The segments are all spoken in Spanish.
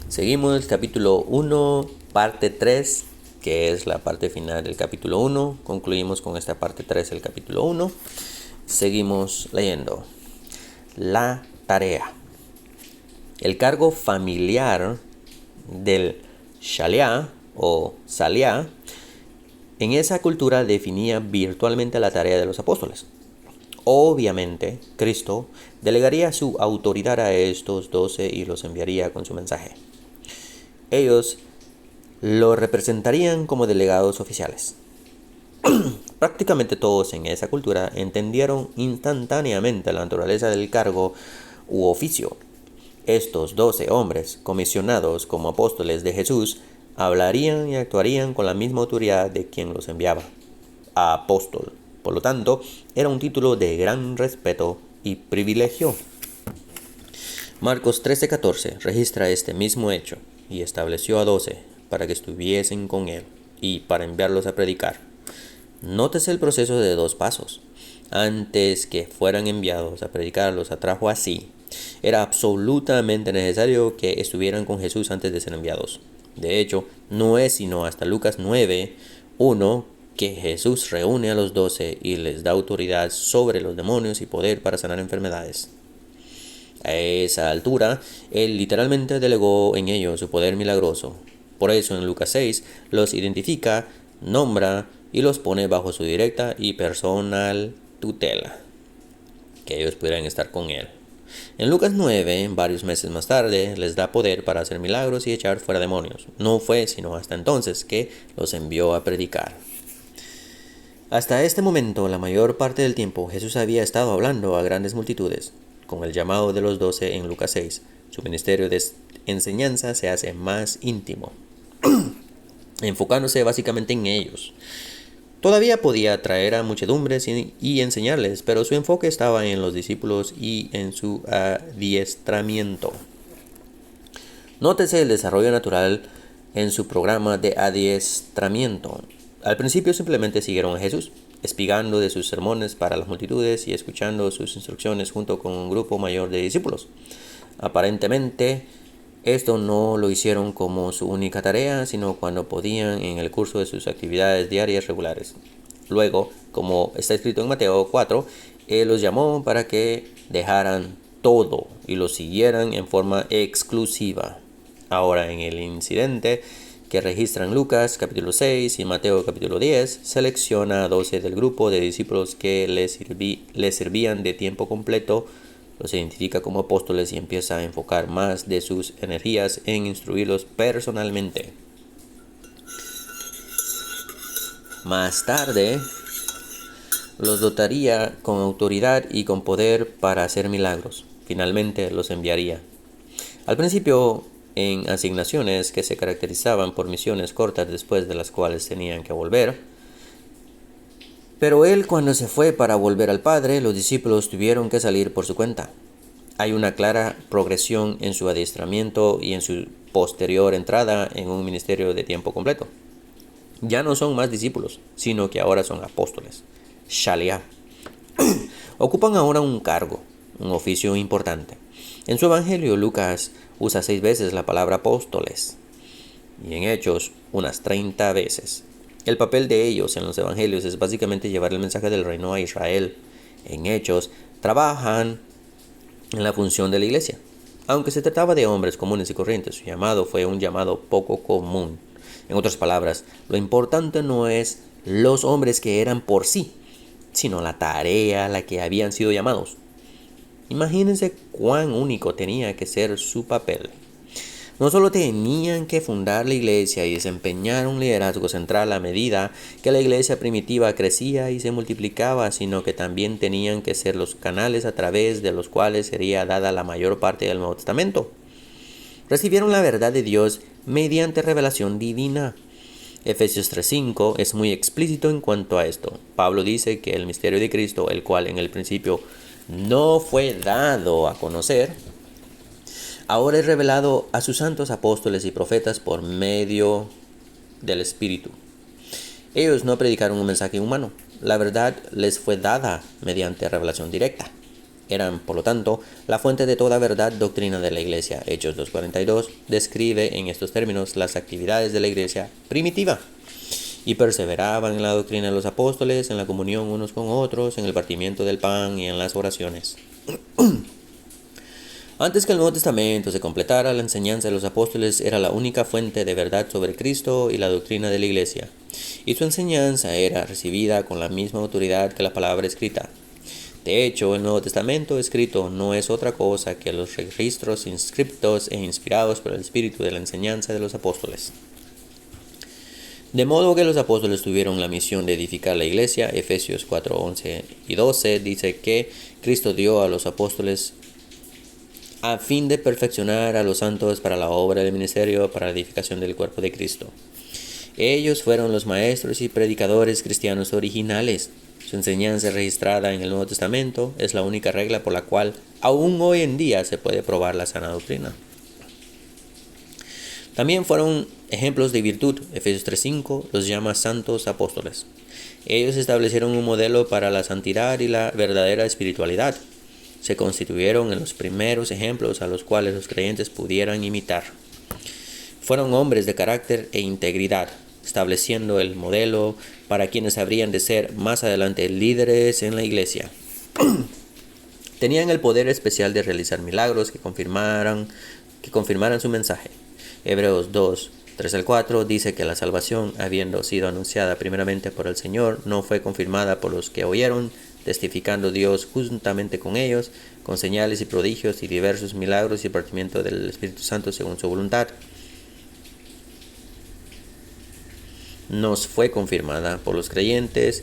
Seguimos el capítulo 1, parte 3, que es la parte final del capítulo 1. Concluimos con esta parte 3 del capítulo 1. Seguimos leyendo. La tarea. El cargo familiar del Shaliá o Saliá en esa cultura definía virtualmente la tarea de los apóstoles. Obviamente, Cristo delegaría su autoridad a estos 12 y los enviaría con su mensaje. Ellos lo representarían como delegados oficiales. Prácticamente todos en esa cultura entendieron instantáneamente la naturaleza del cargo u oficio. Estos 12 hombres, comisionados como apóstoles de Jesús, hablarían y actuarían con la misma autoridad de quien los enviaba, apóstol. Por lo tanto, era un título de gran respeto y privilegio. Marcos 13:14 registra este mismo hecho y estableció a 12 para que estuviesen con él y para enviarlos a predicar. Nótese el proceso de 2 pasos. Antes que fueran enviados a predicar, los atrajo así. Era absolutamente necesario que estuvieran con Jesús antes de ser enviados. De hecho, no es sino hasta Lucas 9:1 que Jesús reúne a los 12 y les da autoridad sobre los demonios y poder para sanar enfermedades. A esa altura, Él literalmente delegó en ellos su poder milagroso. Por eso en Lucas 6 los identifica, nombra y los pone bajo su directa y personal tutela, que ellos pudieran estar con Él. En Lucas 9, varios meses más tarde, les da poder para hacer milagros y echar fuera demonios. No fue sino hasta entonces que los envió a predicar. Hasta este momento, la mayor parte del tiempo, Jesús había estado hablando a grandes multitudes. Con el llamado de los 12 en Lucas 6, su ministerio de enseñanza se hace más íntimo, enfocándose básicamente en ellos. Todavía podía atraer a muchedumbres y enseñarles, pero su enfoque estaba en los discípulos y en su adiestramiento. Nótese el desarrollo natural en su programa de adiestramiento. Al principio simplemente siguieron a Jesús, espigando de sus sermones para las multitudes y escuchando sus instrucciones junto con un grupo mayor de discípulos. Aparentemente, esto no lo hicieron como su única tarea, sino cuando podían en el curso de sus actividades diarias regulares. Luego, como está escrito en Mateo 4, Él los llamó para que dejaran todo y lo siguieran en forma exclusiva. Ahora, en el incidente que registran Lucas capítulo 6 y Mateo capítulo 10, selecciona a 12 del grupo de discípulos que les servían de tiempo completo, los identifica como apóstoles y empieza a enfocar más de sus energías en instruirlos personalmente. Más tarde, los dotaría con autoridad y con poder para hacer milagros. Finalmente los enviaría. Al principio, en asignaciones que se caracterizaban por misiones cortas después de las cuales tenían que volver. Pero él, cuando se fue para volver al Padre, los discípulos tuvieron que salir por su cuenta. Hay una clara progresión en su adiestramiento y en su posterior entrada en un ministerio de tiempo completo. Ya no son más discípulos, sino que ahora son apóstoles. Shaliá. Ocupan ahora un cargo, un oficio importante. En su evangelio, Lucas usa 6 veces la palabra apóstoles y en Hechos unas 30 veces. El papel de ellos en los evangelios es básicamente llevar el mensaje del reino a Israel. En Hechos trabajan en la función de la iglesia. Aunque se trataba de hombres comunes y corrientes, su llamado fue un llamado poco común. En otras palabras, lo importante no es los hombres que eran por sí, sino la tarea a la que habían sido llamados. Imagínense cuán único tenía que ser su papel. No solo tenían que fundar la iglesia y desempeñar un liderazgo central a medida que la iglesia primitiva crecía y se multiplicaba, sino que también tenían que ser los canales a través de los cuales sería dada la mayor parte del Nuevo Testamento. Recibieron la verdad de Dios mediante revelación divina. Efesios 3:5 es muy explícito en cuanto a esto. Pablo dice que el misterio de Cristo, el cual en el principio no fue dado a conocer, ahora es revelado a sus santos apóstoles y profetas por medio del Espíritu. Ellos no predicaron un mensaje humano. La verdad les fue dada mediante revelación directa. Eran, por lo tanto, la fuente de toda verdad doctrina de la iglesia. Hechos 2:42 describe en estos términos las actividades de la iglesia primitiva. Y perseveraban en la doctrina de los apóstoles, en la comunión unos con otros, en el partimiento del pan y en las oraciones. Antes que el Nuevo Testamento se completara, la enseñanza de los apóstoles era la única fuente de verdad sobre Cristo y la doctrina de la iglesia, y su enseñanza era recibida con la misma autoridad que la palabra escrita. De hecho, el Nuevo Testamento escrito no es otra cosa que los registros inscriptos e inspirados por el Espíritu de la enseñanza de los apóstoles. De modo que los apóstoles tuvieron la misión de edificar la iglesia. Efesios 4:11 y 12 dice que Cristo dio a los apóstoles a fin de perfeccionar a los santos para la obra del ministerio, para la edificación del cuerpo de Cristo. Ellos fueron los maestros y predicadores cristianos originales. Su enseñanza registrada en el Nuevo Testamento es la única regla por la cual aún hoy en día se puede probar la sana doctrina. También fueron ejemplos de virtud. Efesios 3:5 los llama santos apóstoles. Ellos establecieron un modelo para la santidad y la verdadera espiritualidad. Se constituyeron en los primeros ejemplos a los cuales los creyentes pudieran imitar. Fueron hombres de carácter e integridad, estableciendo el modelo para quienes habrían de ser más adelante líderes en la iglesia. Tenían el poder especial de realizar milagros que confirmaran su mensaje. Hebreos 2:3-4 dice que la salvación, habiendo sido anunciada primeramente por el Señor, no fue confirmada por los que oyeron, testificando Dios juntamente con ellos, con señales y prodigios y diversos milagros y partimiento del Espíritu Santo según su voluntad. Nos fue confirmada por los creyentes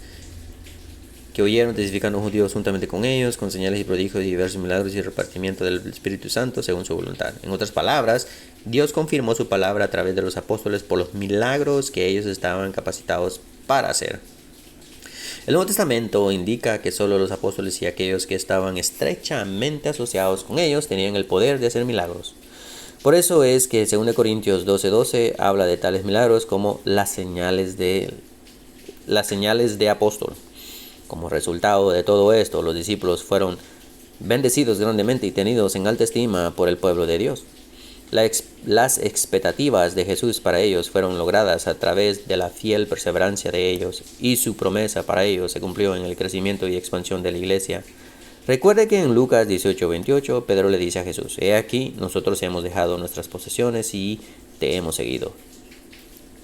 que oyeron, testificando Dios juntamente con ellos, con señales y prodigios y diversos milagros y repartimiento del Espíritu Santo según su voluntad. En otras palabras, Dios confirmó su palabra a través de los apóstoles por los milagros que ellos estaban capacitados para hacer. El Nuevo Testamento indica que solo los apóstoles y aquellos que estaban estrechamente asociados con ellos tenían el poder de hacer milagros. Por eso es que 2 Corintios 12:12 habla de tales milagros como las señales de apóstol. Como resultado de todo esto, los discípulos fueron bendecidos grandemente y tenidos en alta estima por el pueblo de Dios. Las expectativas de Jesús para ellos fueron logradas a través de la fiel perseverancia de ellos, y su promesa para ellos se cumplió en el crecimiento y expansión de la iglesia. Recuerde que en Lucas 18:28 Pedro le dice a Jesús: «He aquí, nosotros hemos dejado nuestras posesiones y te hemos seguido».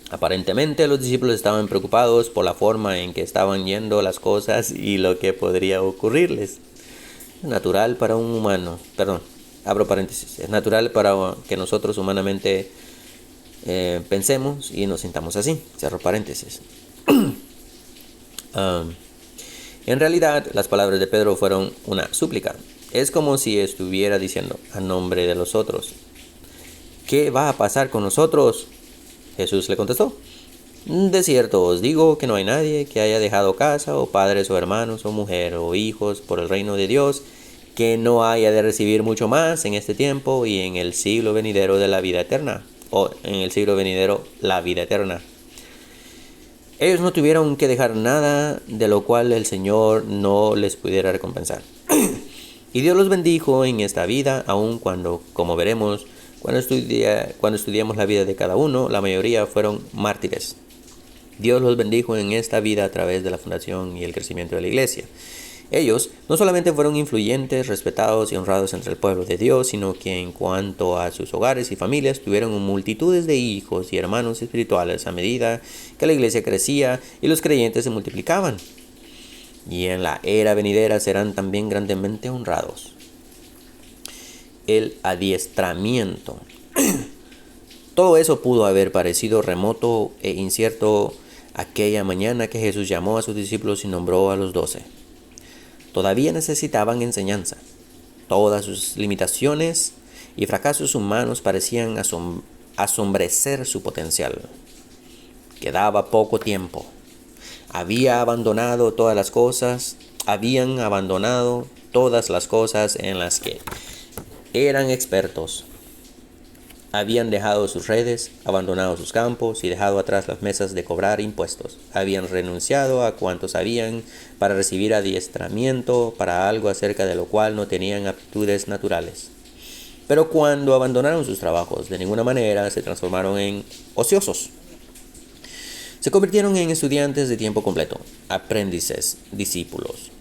Aparentemente los discípulos estaban preocupados por la forma en que estaban yendo las cosas y lo que podría ocurrirles. Es natural para un humano, abro paréntesis, es natural para que nosotros humanamente pensemos y nos sintamos así, cierro paréntesis. En realidad, las palabras de Pedro fueron una súplica. Es como si estuviera diciendo, a nombre de los otros: ¿qué va a pasar con nosotros? Jesús le contestó: «De cierto os digo que no hay nadie que haya dejado casa o padres o hermanos o mujer o hijos por el reino de Dios, que no haya de recibir mucho más en este tiempo y en el siglo venidero de la vida eterna», o en el siglo venidero la vida eterna. Ellos no tuvieron que dejar nada de lo cual el Señor no les pudiera recompensar. Y Dios los bendijo en esta vida, aun cuando, como veremos, cuando estudiamos la vida de cada uno, la mayoría fueron mártires. Dios los bendijo en esta vida a través de la fundación y el crecimiento de la iglesia. Ellos no solamente fueron influyentes, respetados y honrados entre el pueblo de Dios, sino que en cuanto a sus hogares y familias tuvieron multitudes de hijos y hermanos espirituales a medida que la iglesia crecía y los creyentes se multiplicaban. Y en la era venidera serán también grandemente honrados. El adiestramiento. Todo eso pudo haber parecido remoto e incierto aquella mañana que Jesús llamó a sus discípulos y nombró a los 12. Todavía necesitaban enseñanza. Todas sus limitaciones y fracasos humanos parecían asombrecer su potencial. Quedaba poco tiempo. Habían abandonado todas las cosas en las que eran expertos. Habían dejado sus redes, abandonado sus campos y dejado atrás las mesas de cobrar impuestos. Habían renunciado a cuanto sabían para recibir adiestramiento para algo acerca de lo cual no tenían aptitudes naturales. Pero cuando abandonaron sus trabajos, de ninguna manera se transformaron en ociosos. Se convirtieron en estudiantes de tiempo completo, aprendices, discípulos.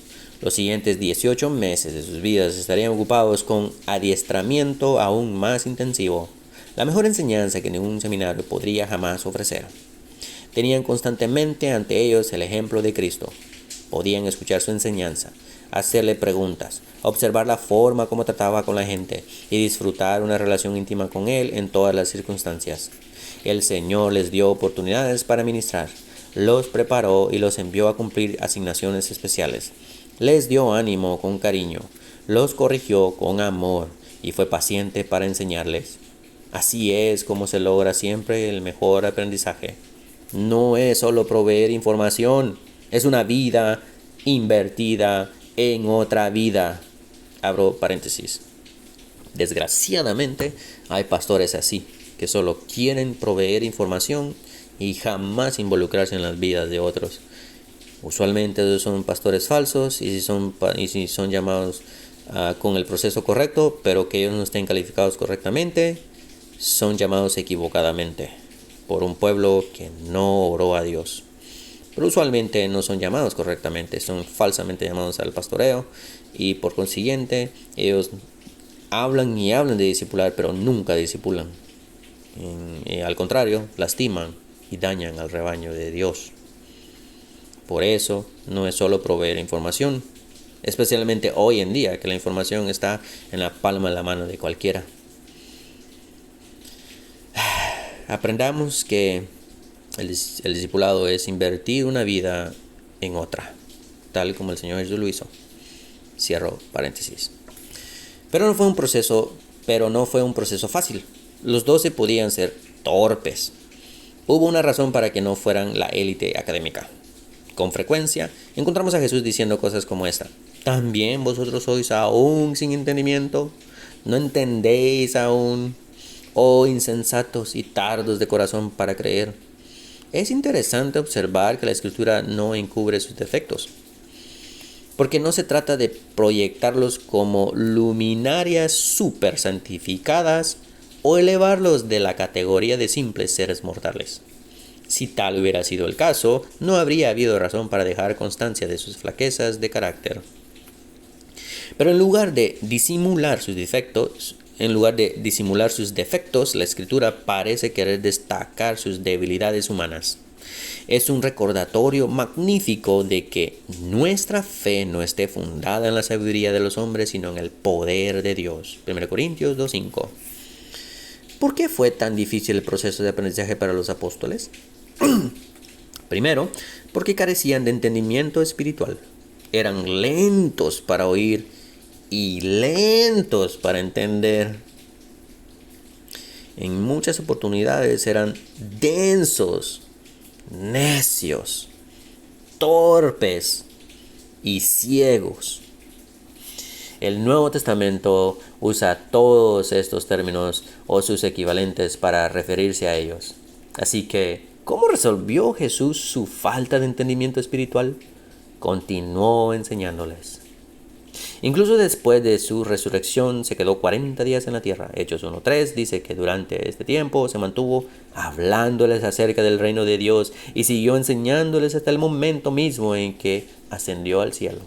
Los siguientes 18 meses de sus vidas estarían ocupados con adiestramiento aún más intensivo, la mejor enseñanza que ningún seminario podría jamás ofrecer. Tenían constantemente ante ellos el ejemplo de Cristo. Podían escuchar su enseñanza, hacerle preguntas, observar la forma como trataba con la gente y disfrutar una relación íntima con Él en todas las circunstancias. El Señor les dio oportunidades para ministrar, los preparó y los envió a cumplir asignaciones especiales. Les dio ánimo con cariño, los corrigió con amor y fue paciente para enseñarles. Así es como se logra siempre el mejor aprendizaje. No es solo proveer información, es una vida invertida en otra vida. Abro paréntesis. Desgraciadamente hay pastores así, que solo quieren proveer información y jamás involucrarse en las vidas de otros. Usualmente son pastores falsos y si son llamados con el proceso correcto, pero que ellos no estén calificados correctamente, son llamados equivocadamente por un pueblo que no oró a Dios. Pero usualmente no son llamados correctamente, son falsamente llamados al pastoreo y por consiguiente ellos hablan y hablan de discipular, pero nunca discipulan. Al contrario, lastiman y dañan al rebaño de Dios. Por eso no es solo proveer información, especialmente hoy en día que la información está en la palma de la mano de cualquiera. Aprendamos que el discipulado es invertir una vida en otra, tal como el Señor Jesús lo hizo. Cierro paréntesis. Pero no fue un proceso fácil. Los 12 podían ser torpes. Hubo una razón para que no fueran la élite académica. Con frecuencia encontramos a Jesús diciendo cosas como esta: ¿también vosotros sois aún sin entendimiento? ¿No entendéis aún? Oh insensatos y tardos de corazón para creer. Es interesante observar que la Escritura no encubre sus defectos, porque no se trata de proyectarlos como luminarias super santificadas o elevarlos de la categoría de simples seres mortales. Si tal hubiera sido el caso, no habría habido razón para dejar constancia de sus flaquezas de carácter. Pero en lugar de disimular sus defectos, la Escritura parece querer destacar sus debilidades humanas. Es un recordatorio magnífico de que nuestra fe no esté fundada en la sabiduría de los hombres, sino en el poder de Dios. 1 Corintios 2:5. ¿Por qué fue tan difícil el proceso de aprendizaje para los apóstoles? Primero, porque carecían de entendimiento espiritual. Eran lentos para oír y lentos para entender. En muchas oportunidades eran densos, necios, torpes y ciegos. El Nuevo Testamento usa todos estos términos o sus equivalentes para referirse a ellos. Así que, ¿cómo resolvió Jesús su falta de entendimiento espiritual? Continuó enseñándoles. Incluso después de su resurrección se quedó 40 días en la tierra. Hechos 1:3 dice que durante este tiempo se mantuvo hablándoles acerca del reino de Dios y siguió enseñándoles hasta el momento mismo en que ascendió al cielo.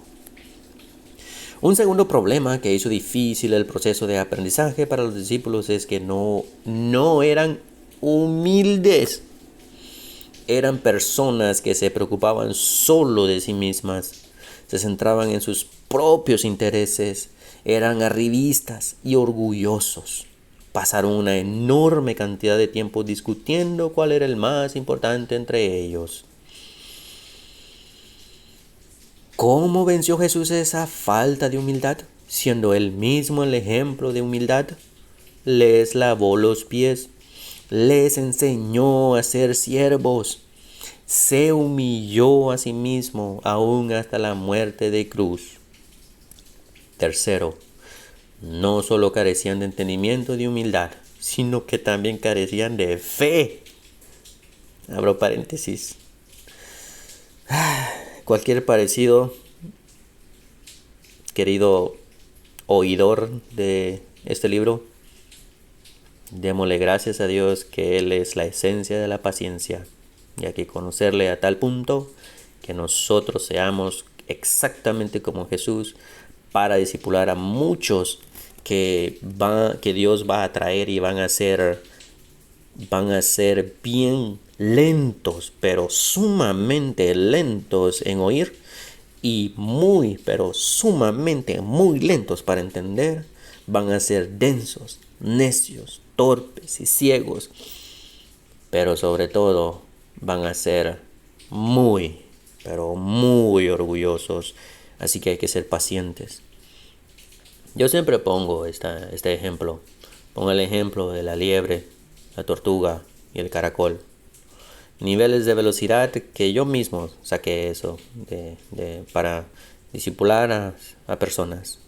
Un segundo problema que hizo difícil el proceso de aprendizaje para los discípulos es que no eran humildes. Eran personas que se preocupaban solo de sí mismas, se centraban en sus propios intereses, eran arribistas y orgullosos. Pasaron una enorme cantidad de tiempo discutiendo cuál era el más importante entre ellos. ¿Cómo venció Jesús esa falta de humildad? Siendo él mismo el ejemplo de humildad. Les lavó los pies, les enseñó a ser siervos, se humilló a sí mismo aún hasta la muerte de cruz. Tercero, no solo carecían de entendimiento y de humildad, sino que también carecían de fe. Abro paréntesis. Cualquier parecido, querido oidor de este libro, démosle gracias a Dios que Él es la esencia de la paciencia, y hay que conocerle a tal punto que nosotros seamos exactamente como Jesús para discipular a muchos que Dios va a traer y van a ser bien lentos, pero sumamente lentos en oír y pero sumamente muy lentos para entender. Van a ser densos, necios, torpes y ciegos, pero sobre todo van a ser pero muy orgullosos. Así que hay que ser pacientes. Yo siempre pongo este ejemplo. Pongo el ejemplo de la liebre, la tortuga y el caracol. Niveles de velocidad que yo mismo saqué eso para discipular a personas.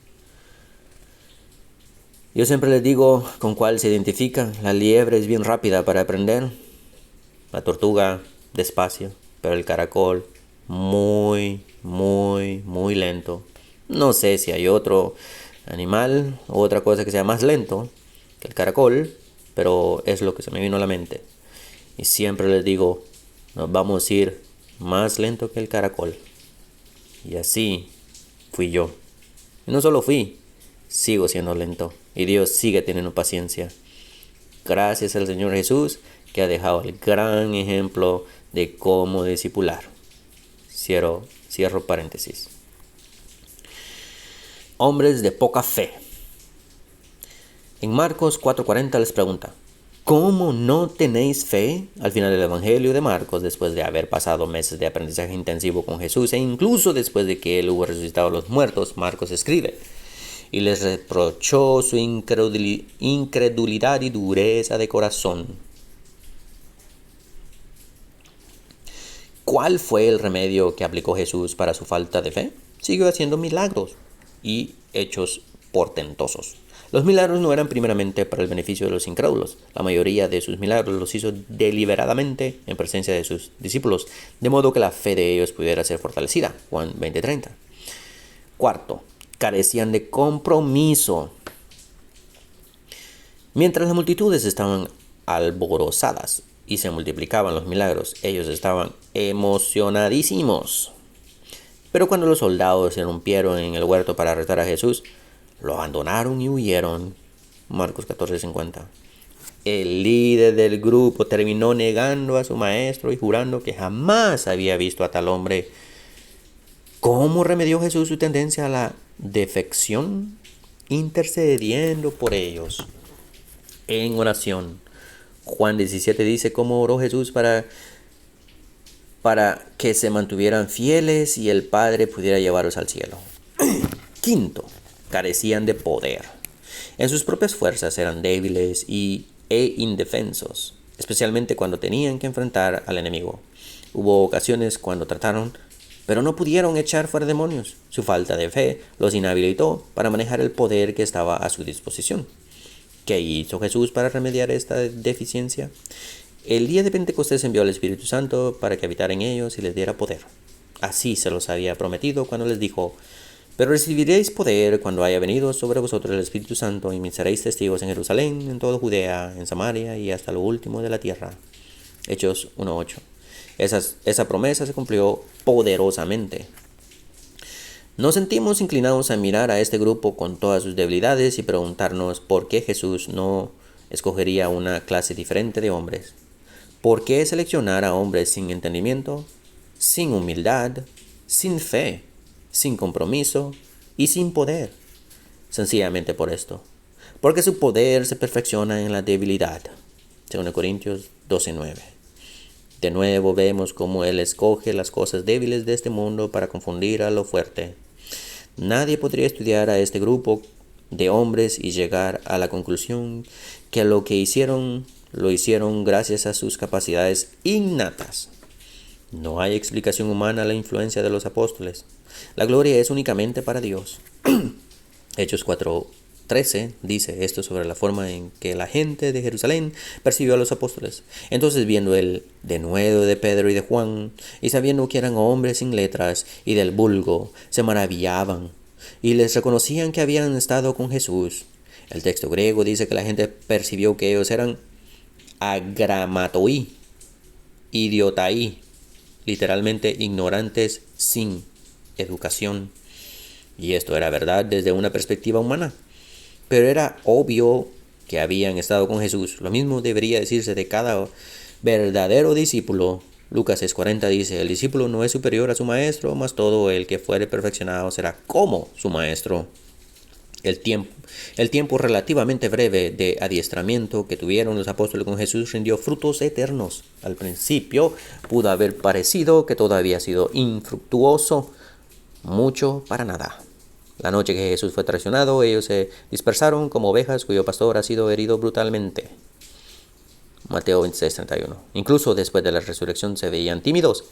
Yo siempre les digo con cuál se identifican. La liebre es bien rápida para aprender. La tortuga despacio, pero el caracol muy lento. No sé si hay otro animal o otra cosa que sea más lento que el caracol, pero es lo que se me vino a la mente. Y siempre les digo, nos vamos a ir más lento que el caracol. Y así fui yo. Y no solo fui, sigo siendo lento. Y Dios sigue teniendo paciencia. Gracias al Señor Jesús, que ha dejado el gran ejemplo de cómo discipular. Cierro paréntesis. Hombres de poca fe. En Marcos 4:40 les pregunta: ¿cómo no tenéis fe? Al final del Evangelio de Marcos, después de haber pasado meses de aprendizaje intensivo con Jesús e incluso después de que Él hubo resucitado a los muertos, Marcos escribe: y les reprochó su incredulidad y dureza de corazón. ¿Cuál fue el remedio que aplicó Jesús para su falta de fe? Siguió haciendo milagros y hechos portentosos. Los milagros no eran primeramente para el beneficio de los incrédulos. La mayoría de sus milagros los hizo deliberadamente en presencia de sus discípulos, de modo que la fe de ellos pudiera ser fortalecida. Juan 20:30. Cuarto, carecían de compromiso. Mientras las multitudes estaban alborozadas y se multiplicaban los milagros, ellos estaban emocionadísimos. Pero cuando los soldados se rompieron en el huerto para arrestar a Jesús, lo abandonaron y huyeron. Marcos 14:50. El líder del grupo terminó negando a su maestro y jurando que jamás había visto a tal hombre. ¿Cómo remedió Jesús su tendencia a la defección? Intercediendo por ellos en oración. Juan 17 dice cómo oró Jesús para que se mantuvieran fieles y el Padre pudiera llevarlos al cielo. Quinto, carecían de poder. En sus propias fuerzas eran débiles e indefensos, especialmente cuando tenían que enfrentar al enemigo. Hubo ocasiones cuando trataron, pero no pudieron echar fuera demonios. Su falta de fe los inhabilitó para manejar el poder que estaba a su disposición. ¿Qué hizo Jesús para remediar esta deficiencia? El día de Pentecostés envió al Espíritu Santo para que habitara en ellos y les diera poder. Así se los había prometido cuando les dijo: pero recibiréis poder cuando haya venido sobre vosotros el Espíritu Santo, y me seréis testigos en Jerusalén, en toda Judea, en Samaria y hasta lo último de la tierra. Hechos 1:8. Esa promesa se cumplió poderosamente. Nos sentimos inclinados a mirar a este grupo con todas sus debilidades y preguntarnos por qué Jesús no escogería una clase diferente de hombres. ¿Por qué seleccionar a hombres sin entendimiento, sin humildad, sin fe, sin compromiso y sin poder? Sencillamente por esto: porque su poder se perfecciona en la debilidad. 2 Corintios 12:9. De nuevo vemos cómo Él escoge las cosas débiles de este mundo para confundir a lo fuerte. Nadie podría estudiar a este grupo de hombres y llegar a la conclusión que lo hicieron gracias a sus capacidades innatas. No hay explicación humana a la influencia de los apóstoles. La gloria es únicamente para Dios. Hechos 4, 13 dice esto sobre la forma en que la gente de Jerusalén percibió a los apóstoles. Entonces, viendo el denuedo de Pedro y de Juan, y sabiendo que eran hombres sin letras y del vulgo, se maravillaban y les reconocían que habían estado con Jesús. El texto griego dice que la gente percibió que ellos eran agramatoi, idiotai, literalmente ignorantes sin educación. Y esto era verdad desde una perspectiva humana. Pero era obvio que habían estado con Jesús. Lo mismo debería decirse de cada verdadero discípulo. Lucas 6:40 dice, el discípulo no es superior a su maestro, mas todo el que fuere perfeccionado será como su maestro. El tiempo relativamente breve de adiestramiento que tuvieron los apóstoles con Jesús rindió frutos eternos. Al principio pudo haber parecido que todo había sido infructuoso, mucho para nada. La noche que Jesús fue traicionado, ellos se dispersaron como ovejas cuyo pastor ha sido herido brutalmente. Mateo 26:31. Incluso después de la resurrección se veían tímidos,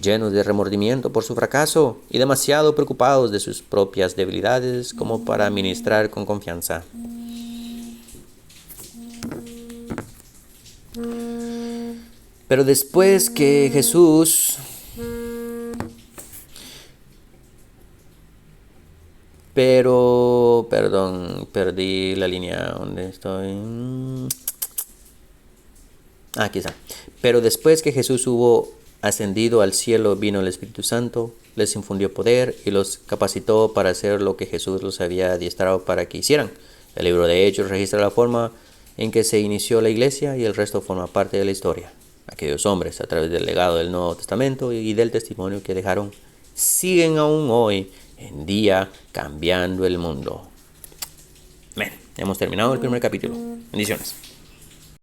llenos de remordimiento por su fracaso y demasiado preocupados de sus propias debilidades como para ministrar con confianza. Pero después que Jesús perdí la línea donde estoy. Aquí está. Pero después que Jesús hubo ascendido al cielo, vino el Espíritu Santo, les infundió poder y los capacitó para hacer lo que Jesús los había adiestrado para que hicieran. El libro de Hechos registra la forma en que se inició la iglesia y el resto forma parte de la historia. Aquellos hombres, a través del legado del Nuevo Testamento y del testimonio que dejaron, siguen aún hoy en día cambiando el mundo. Bien, hemos terminado el primer capítulo. Bendiciones.